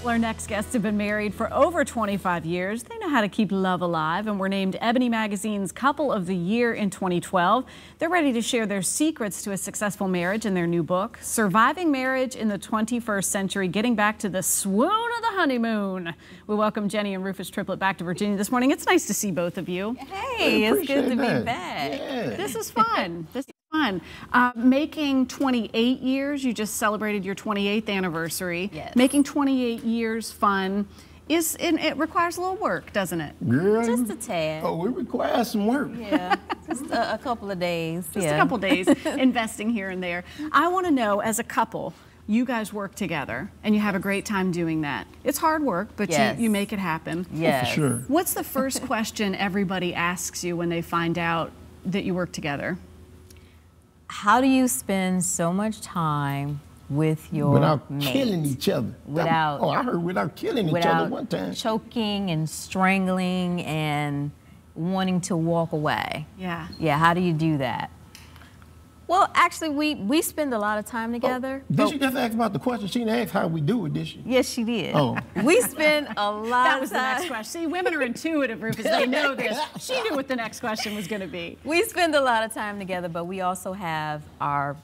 Well, our next guests have been married for over 25 years. They know how to keep love alive and were named Ebony Magazine's Couple of the Year in 2012. They're ready to share their secrets to a successful marriage in their new book, Surviving Marriage in the 21st Century, Getting Back to the Swoon of the Honeymoon. We welcome Jenny and Rufus Triplett back to Virginia this morning. It's nice to see both of you. Hey, it's good to be back. Yeah. This is fun. This is fun. Making 28 years, you just celebrated your 28th anniversary. Yes. Making 28 years fun it requires a little work, doesn't it? Girl, Just a tad. Oh, it requires some work. Yeah, just a couple of days. Just a couple days investing here and there. I want to know, as a couple, you guys work together and you have a great time doing that. It's hard work, but you make it happen. Yes. Oh, for sure. What's the first question everybody asks you when they find out that you work together? How do you spend so much time with your without mate? killing each other? I heard without killing each other one time. Choking and strangling and wanting to walk away. Yeah. Yeah, how do you do that? Well, actually, we spend a lot of time together. Did she just ask about the question? She didn't ask how we do it, did she? Yes, she did. Oh. We spend a lot of time. That was the next question. See, women are intuitive, Rufus. They know this. She knew what the next question was going to be. We spend a lot of time together, but we also have our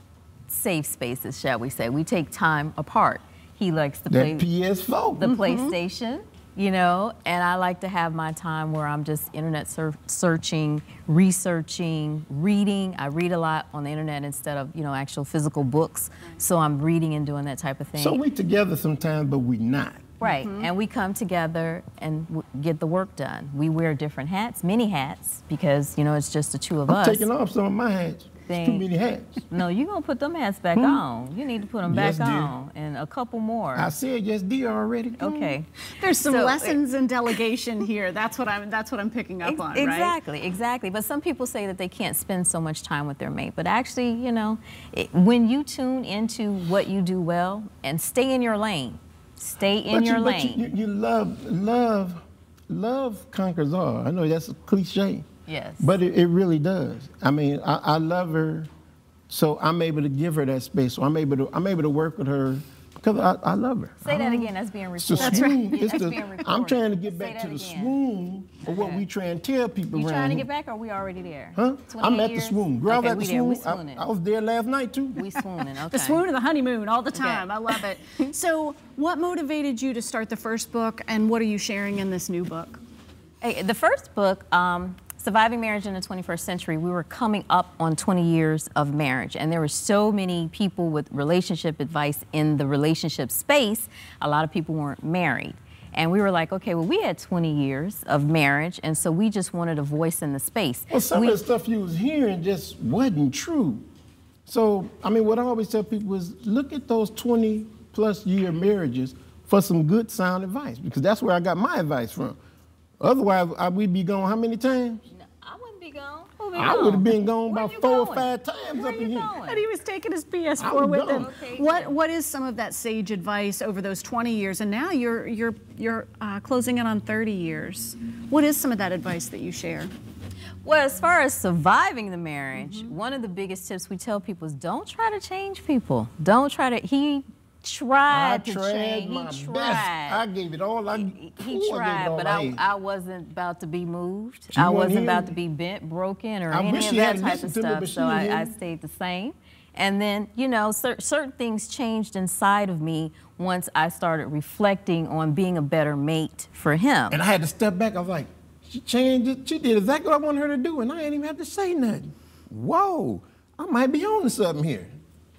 safe spaces, shall we say. We take time apart. He likes to play PS4. the PlayStation, you know, and I like to have my time where I'm just internet searching, researching, reading. I read a lot on the internet instead of, you know, actual physical books. So I'm reading and doing that type of thing. So we together sometimes, but we not. Right, and we come together and get the work done. We wear different hats, many hats, because, you know, it's just the two of us. I'm taking off some of my hats. It's too many hats. No, you're going to put them hats back on. You need to put them back on, and a couple more. I said yes, dear, already. Okay. There's some lessons in delegation here. That's what I'm picking up on, right? Exactly, exactly. But some people say that they can't spend so much time with their mate. But actually, you know, when you tune into what you do well and stay in your lane, stay in your lane. You love conquers all. I know that's a cliche. Yes. But it really does. I mean, I love her, so I'm able to give her that space. So I'm able to work with her because I love her. Say that again. That's being recorded. That's right. That's being recorded. I'm trying to get back to the swoon of what we try and tell people around. You trying to get back, or are we already there? Huh? I'm at the swoon. Girl, okay, at the swoon. I was there last night too. We swooning. Okay. The swoon of the honeymoon all the time. I love it. So, what motivated you to start the first book, and what are you sharing in this new book? Hey, the first book, Surviving Marriage in the 21st Century, we were coming up on 20 years of marriage, and there were so many people with relationship advice in the relationship space. A lot of people weren't married. And we were like, okay, well, we had 20 years of marriage, and so we just wanted a voice in the space. Well, some of the stuff you was hearing just wasn't true. So, I mean, what I always tell people is look at those 20-plus year marriages for some good, sound advice, because that's where I got my advice from. Otherwise, we'd be gone how many times? No, I wouldn't be gone. I would have been gone about 4 or 5 times up in here. And he was taking his PS4 with him. Okay. What is some of that sage advice over those 20 years? And now you're closing in on 30 years. What is some of that advice that you share? Well, as far as surviving the marriage, one of the biggest tips we tell people is don't try to change people. Don't try to. He tried to change. My He best. tried. I gave it all. He tried, but I wasn't about to be moved. She I wasn't wasn't about here. to be bent, broken, or I any wish of she that had type of listened to me, stuff. but she So didn't. I stayed the same. And then, you know, certain things changed inside of me once I started reflecting on being a better mate for him. And I had to step back. I was like, she changed it. She did exactly what I wanted her to do, and I ain't even have to say nothing. Whoa, I might be on to something here.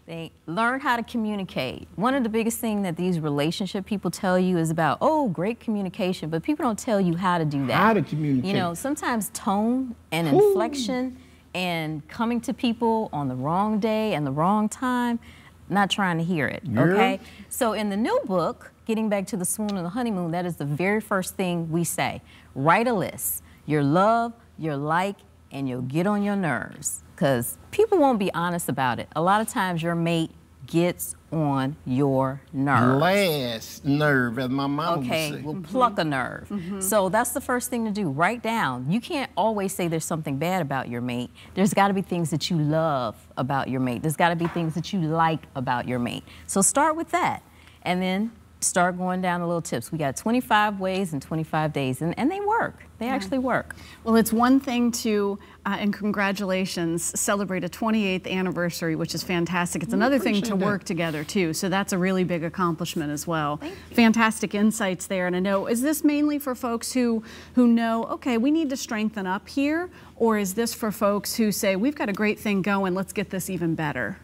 They learn how to communicate. One of the biggest things that these relationship people tell you is about, oh, great communication, but people don't tell you how to do that. How to communicate. You know, sometimes tone and inflection and coming to people on the wrong day and the wrong time, not trying to hear it, okay? So in the new book, Getting Back to the Swoon and the Honeymoon, that is the very first thing we say. Write a list. Your love, your like, and you'll get on your nerves. Because people won't be honest about it. A lot of times your mate gets on your nerves. Last nerve, as my mom would say. Okay, will pluck a nerve. So that's the first thing to do. Write down. You can't always say there's something bad about your mate. There's got to be things that you love about your mate. There's got to be things that you like about your mate. So start with that. And then start going down the little tips. We got 25 ways and 25 days, and they work. They actually work. Well, it's one thing to, and congratulations, celebrate a 28th anniversary, which is fantastic. It's another thing to work together, too. So that's a really big accomplishment as well. Fantastic insights there. And I know, is this mainly for folks who know, okay, we need to strengthen up here? Or is this for folks who say, we've got a great thing going, let's get this even better?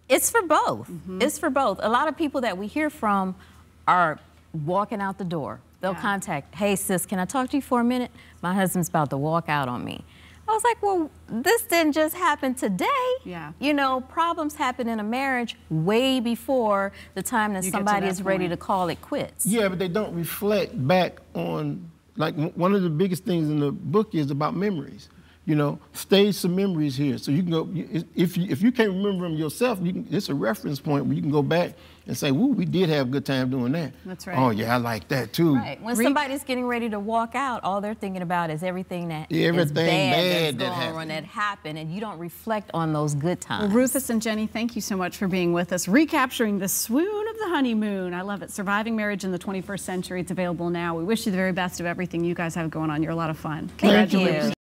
It's for both. It's for both. A lot of people that we hear from are walking out the door. They'll contact, hey sis, can I talk to you for a minute? My husband's about to walk out on me. I was like, well, this didn't just happen today. You know, problems happen in a marriage way before the time that somebody is ready to call it quits. Yeah, but they don't reflect back on, like one of the biggest things in the book is about memories. You know, stage some memories here. So you can go, if you can't remember them yourself, it's a reference point where you can go back and say, woo, we did have a good time doing that. That's right. Oh yeah, I like that too. Right. When somebody's getting ready to walk out, all they're thinking about is everything that is bad that happened, and you don't reflect on those good times. Well, Rufus and Jenny, thank you so much for being with us. Recapturing the swoon of the honeymoon. I love it. Surviving Marriage in the 21st Century. It's available now. We wish you the very best of everything you guys have going on. You're a lot of fun. Congratulations.